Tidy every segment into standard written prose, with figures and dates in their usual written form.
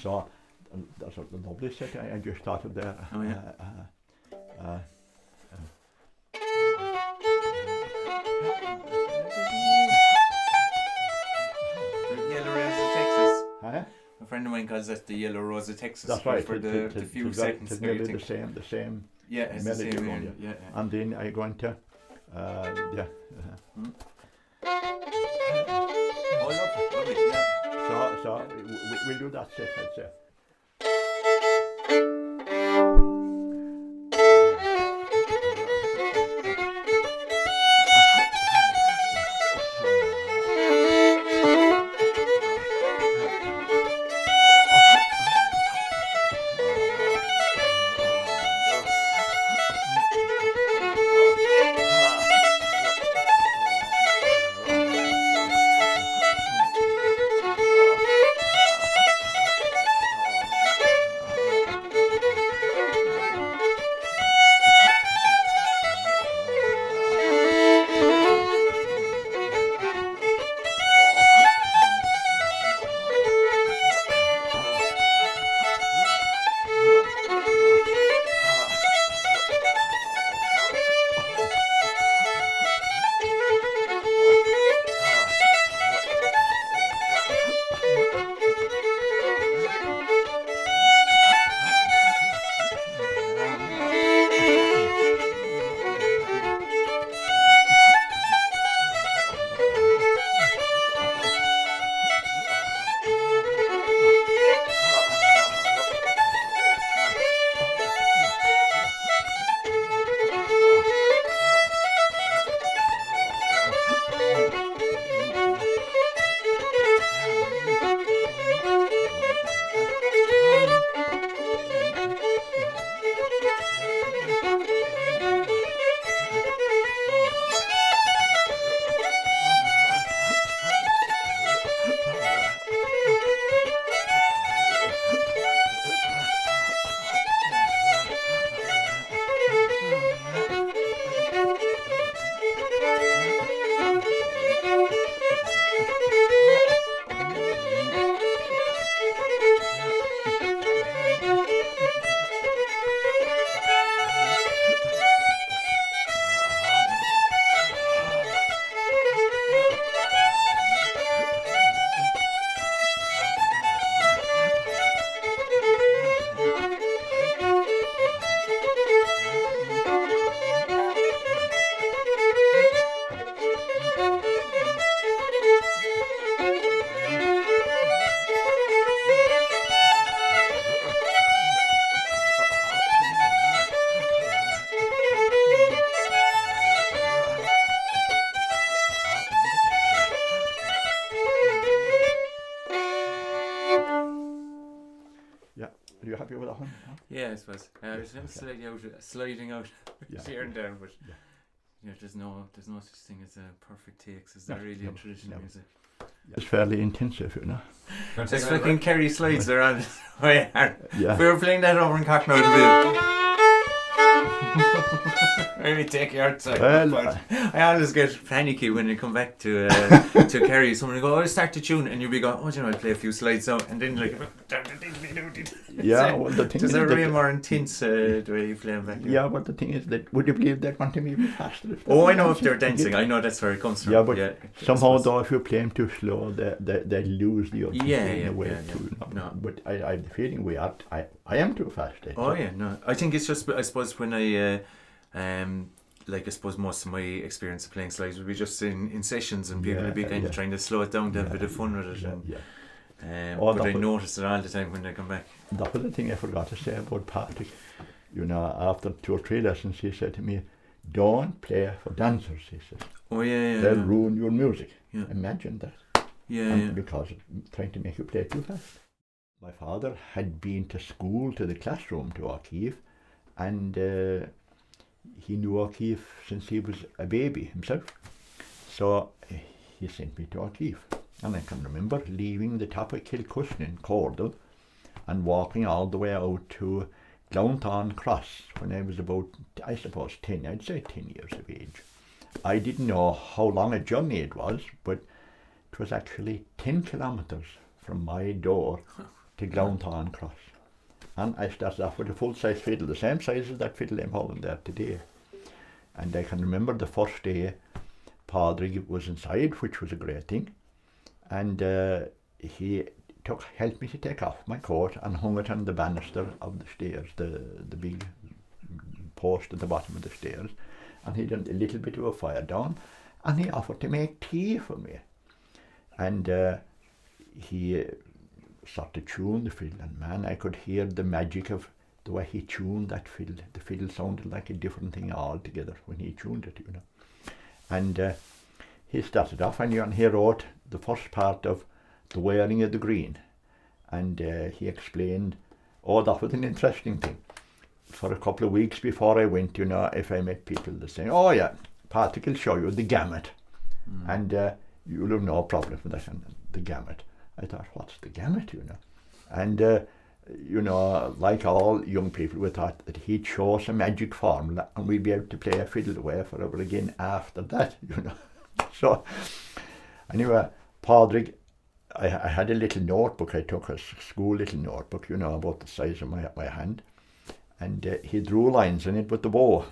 So that's a lovely set I just thought of there. Oh, yeah. Yellow Rose of Texas. Huh? A friend of mine calls that the Yellow Rose of Texas. That's right. For the few seconds. It's nearly the same. Yeah, it's the melody same. going, Yeah. And then I go into yeah. Oh, lovely. Yeah. So we'll do that set, I'd say. Are you happy with that one? Huh? Yeah, I suppose. I was sliding out here and there, but there's no such thing as a perfect takes. Is there really in traditional music? It's fairly intensive, you know. There's fucking Kerry slides there on it. Yeah. We were playing that over in Cocknow a bit. Maybe take you outside. Well, I always get panicky when you come back to Kerry. Someone will go, "Oh, start the tune," and you'll be going, "Oh, you know, I'll play a few slides out," and then like, yeah. Well, the thing is is there that way more intense the way you play them back? Yeah, but the thing is that would you believe that want to be faster? I know if they're dancing. I know that's where it comes from. Yeah, but somehow though, if you play them too slow, they lose the in a way too. No. But I have the feeling I am too fast. No. I think it's just, I suppose when I I suppose most of my experience of playing slides would be just in sessions, and people would be kind of trying to slow it down to have a bit of fun with it. But I notice it all the time when they come back. That was the thing I forgot to say about Padraig. You know, after 2 or 3 lessons, he said to me, "Don't play for dancers," he says. They'll ruin your music. Yeah. Imagine that. Because of trying to make you play too fast. My father had been to school, to the classroom, to O'Keeffe, and he knew O'Keeffe since he was a baby himself. So he sent me to O'Keeffe. And I can remember leaving the top of Kilcushin in Cordell and walking all the way out to Glounthaune Cross when I was about, I suppose, 10 years of age. I didn't know how long a journey it was, but it was actually 10 kilometres from my door to Glounthaun Cross. And I started off with a full-size fiddle, the same size as that fiddle I'm holding there today. And I can remember the first day Padraig was inside, which was a great thing. And he helped me to take off my coat and hung it on the banister of the stairs, the big post at the bottom of the stairs. And he did a little bit of a fire down, and he offered to make tea for me. And he started to tune the fiddle, and man, I could hear the magic of the way he tuned that fiddle. The fiddle sounded like a different thing altogether when he tuned it, you know. And he started off, and he wrote the first part of The Wearing of the Green. And he explained, that was an interesting thing. For a couple of weeks before I went, you know, if I met people, they say, oh yeah, Patrick will show you the gamut. And you'll have no problem with that, the gamut. I thought, what's the gamut, you know? And, you know, like all young people, we thought that he'd show us a magic formula and we'd be able to play a fiddle away forever again after that, you know. So, anyway, Padraig, I had a little notebook. I took a school little notebook, you know, about the size of my hand. And he drew lines in it with the bow.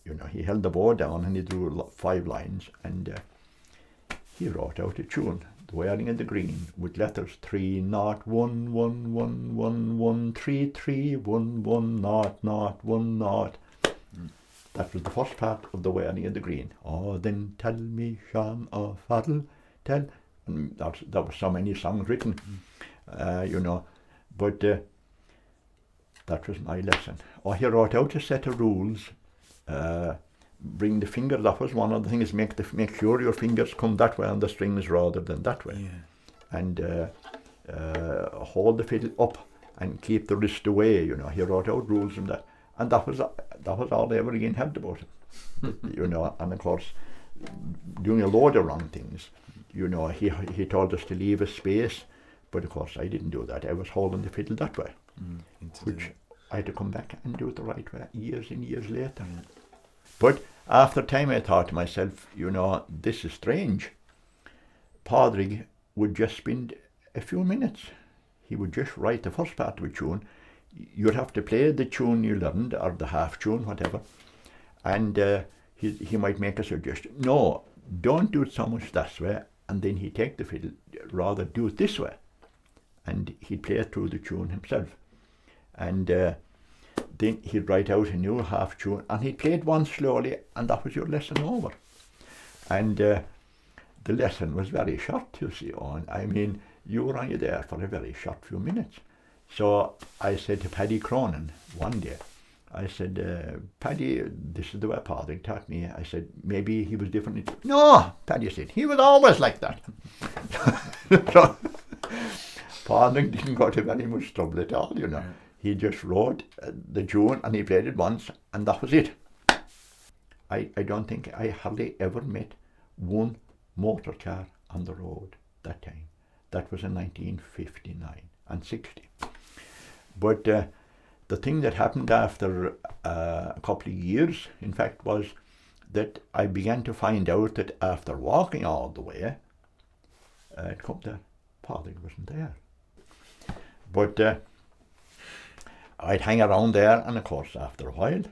You know, he held the bow down and he drew 5 lines. And he wrote out a tune, The Wearing of the Green, with letters 3 0 1 1 1 1 1 3 3 1 1 0 0 1 0. That was the first part of The Wearing of the Green. Oh, then tell me, Sean O'Fadl, tell. And there were so many songs written, you know, but that was my lesson. Oh, he wrote out a set of rules. Bring the finger, that was one of the things, make sure your fingers come that way on the strings rather than that way. Yeah. And hold the fiddle up and keep the wrist away, you know. He wrote out rules from that. And that was all they ever again had about him. You know, and of course, doing a load of wrong things. You know, he told us to leave a space, but of course I didn't do that. I was holding the fiddle that way, which I had to come back and do it the right way years and years later. Yeah. But after time I thought to myself, you know, this is strange. Padraig would just spend a few minutes. He would just write the first part of a tune. You'd have to play the tune you learned, or the half tune, whatever, and he might make a suggestion. No, don't do it so much this way, and then he'd take the fiddle, rather do it this way. And he'd play through the tune himself. And then he'd write out a new half tune, and he'd play it once slowly, and that was your lesson over. And the lesson was very short, you see, Owen. I mean, you were only there for a very short few minutes. So I said to Paddy Cronin one day, I said, Paddy, this is the way Padraig taught me. I said, maybe he was different. No, Paddy said, he was always like that. So Padraig didn't go to very much trouble at all, you know. He just wrote the tune and he played it once, and that was it. I don't think I hardly ever met one motor car on the road that time. That was in 1959 and 60. But the thing that happened after a couple of years, in fact, was that I began to find out that after walking all the way, it come there, Padraig wasn't there. But I'd hang around there, and of course, after a while,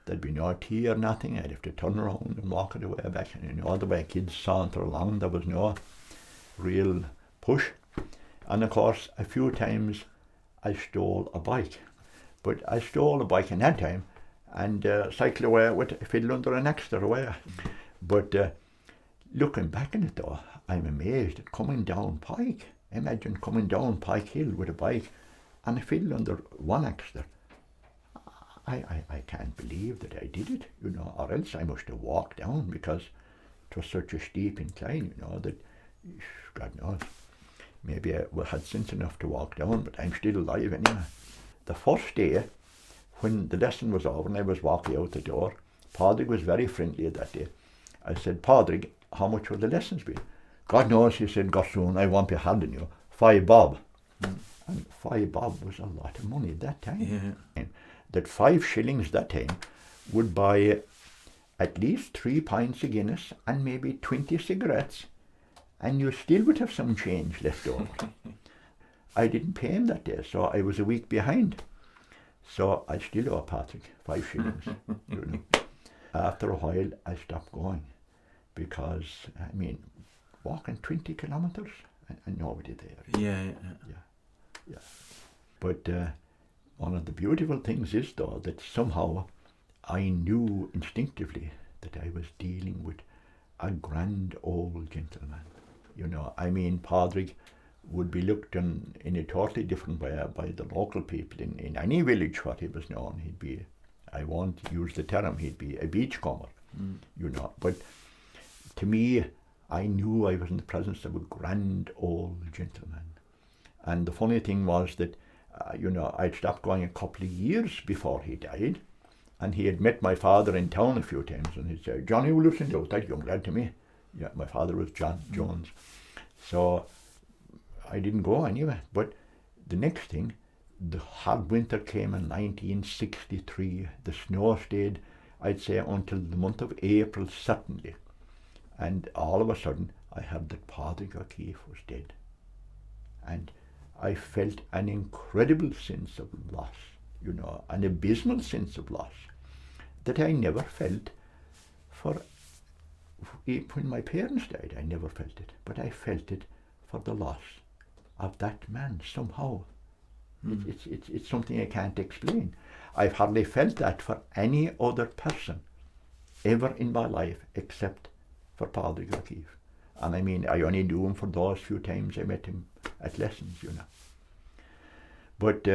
there'd be no tea or nothing. I'd have to turn around and walk it away back. And you know, the way kids saunter along, there was no real push. And of course, a few times I stole a bike. But I stole a bike in that time and cycled away with a fiddle under an extra away. But looking back on it though, I'm amazed at coming down Pike. Imagine coming down Pike Hill with a bike and a fiddle under one extra. I can't believe that I did it, you know, or else I must have walked down, because it was such a steep incline, you know, that God knows. Maybe I had sense enough to walk down, but I'm still alive anyway. The first day, when the lesson was over and I was walking out the door, Padraig was very friendly that day. I said, Padraig, how much will the lessons be? God knows, he said, Gossoon, I won't be handing you 5 bob. And 5 bob was a lot of money at that time. Yeah. That 5 shillings that time would buy at least 3 pints of Guinness and maybe 20 cigarettes, and you still would have some change left over. I didn't pay him that day, so I was a week behind. So I still owe Patrick 5 shillings. You know. After a while, I stopped going because, I mean, walking 20 kilometres and nobody there. Yeah. But one of the beautiful things is, though, that somehow I knew instinctively that I was dealing with a grand old gentleman. You know, I mean, Padraig would be looked on in a totally different way by the local people in any village what he was known. He'd be, I won't use the term, he'd be a beachcomber, you know. But to me, I knew I was in the presence of a grand old gentleman. And the funny thing was that, you know, I'd stopped going a couple of years before he died, and he had met my father in town a few times, and he'd say, "Johnny, will you listen to that young lad to me?" Yeah, my father was John Jones. So I didn't go anyway. But the next thing, the hard winter came in 1963. The snow stayed, I'd say, until the month of April, certainly. And all of a sudden, I heard that Padraig O'Keeffe was dead. And I felt an incredible sense of loss, you know, an abysmal sense of loss that I never felt for, when my parents died, I never felt it, but I felt it for the loss of that man somehow. It's something I can't explain. I've hardly felt that for any other person ever in my life except for Padraig O'Keeffe. And I mean, I only knew him for those few times I met him at lessons, you know. But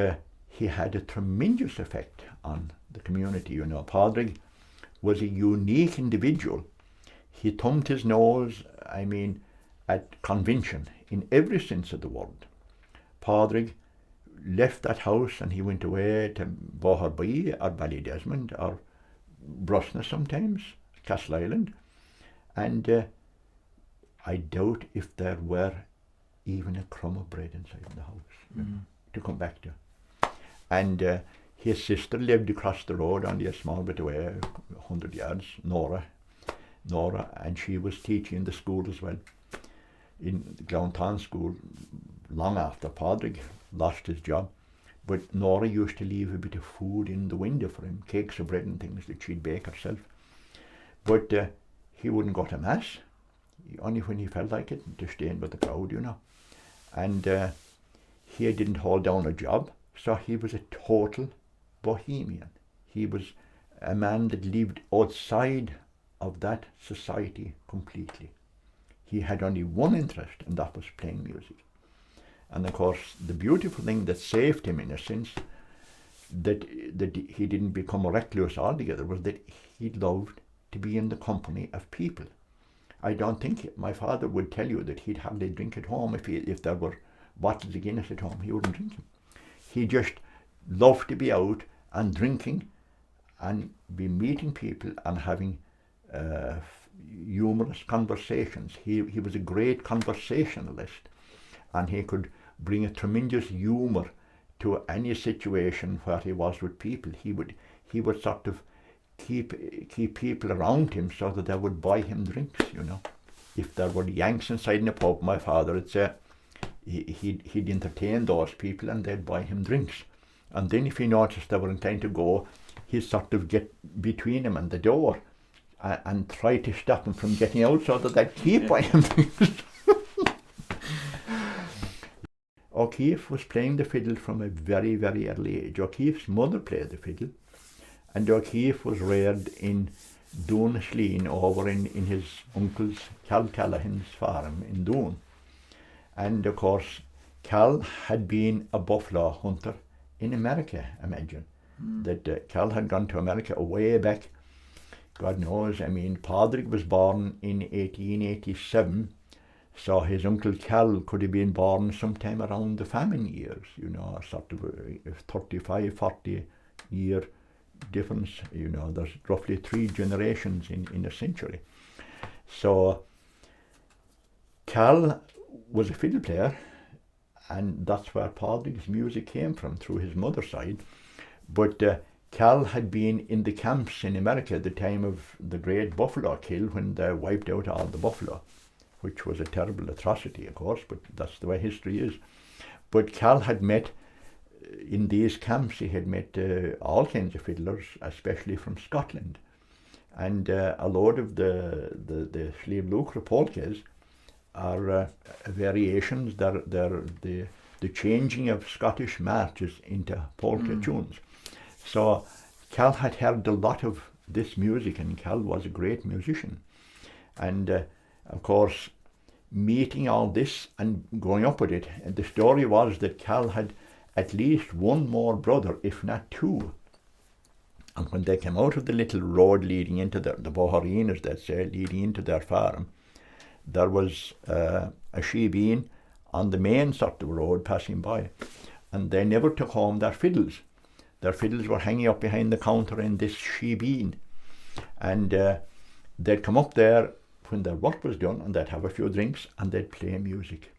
he had a tremendous effect on the community, you know. Padraig was a unique individual. He thumbed his nose, I mean, at convention in every sense of the word. Padraig left that house and he went away to Bohemian or Ballydesmond or Brusna sometimes, Castle Island, and I doubt if there were even a crumb of bread inside the house, you know, to come back to. And his sister lived across the road only a small bit away, 100 yards, Nora, and she was teaching in the school as well, in the Glantown school, long after Padraig lost his job. But Nora used to leave a bit of food in the window for him, cakes of bread and things that she'd bake herself. But he wouldn't go to mass, only when he felt like it, to stay in with the crowd, you know. And he didn't hold down a job, so he was a total bohemian. He was a man that lived outside of that society completely. He had only one interest, and that was playing music. And of course, the beautiful thing that saved him, in a sense, that he didn't become recluse altogether, was that he loved to be in the company of people. I don't think my father would tell you that he'd hardly drink at home if there were bottles of Guinness at home. He wouldn't drink them. He just loved to be out and drinking and be meeting people and having humorous conversations. He was a great conversationalist, and he could bring a tremendous humour to any situation where he was with people. He would sort of keep people around him so that they would buy him drinks, you know. If there were Yanks inside in a pub, my father would say he'd entertain those people and they'd buy him drinks. And then if he noticed they were inclined to go, he'd sort of get between him and the door and try to stop him from getting out so that they'd keep buying him drinks. O'Keeffe was playing the fiddle from a very, very early age. O'Keeffe's mother played the fiddle, and O'Keeffe was reared in Doon over in his uncle's Cal Callahan's farm in Doon. And of course, Cal had been a buffalo hunter in America, imagine. That Cal had gone to America way back, God knows. I mean, Padraig was born in 1887, so his uncle Cal could have been born sometime around the famine years, you know, sort of a 35, 40 year difference, you know. There's roughly 3 generations in a century. So Cal was a fiddle player, and that's where Padraig's music came from, through his mother's side. But Cal had been in the camps in America at the time of the great buffalo kill, when they wiped out all the buffalo, which was a terrible atrocity, of course, but that's the way history is. But Cal had met, in these camps, he had met all kinds of fiddlers, especially from Scotland. And a lot of the Sliabh Luachra polkas are variations. They're the changing of Scottish marches into polka tunes. So Cal had heard a lot of this music, and Cal was a great musician. And of course, meeting all this and going up with it, and the story was that Cal had at least one more brother, if not two. And when they came out of the little road leading into the bohemian, as they say, leading into their farm, there was a shebeen on the main sort of road passing by, and they never took home their fiddles. Their fiddles were hanging up behind the counter in this shebeen, and they'd come up there when their work was done, and they'd have a few drinks, and they'd play music.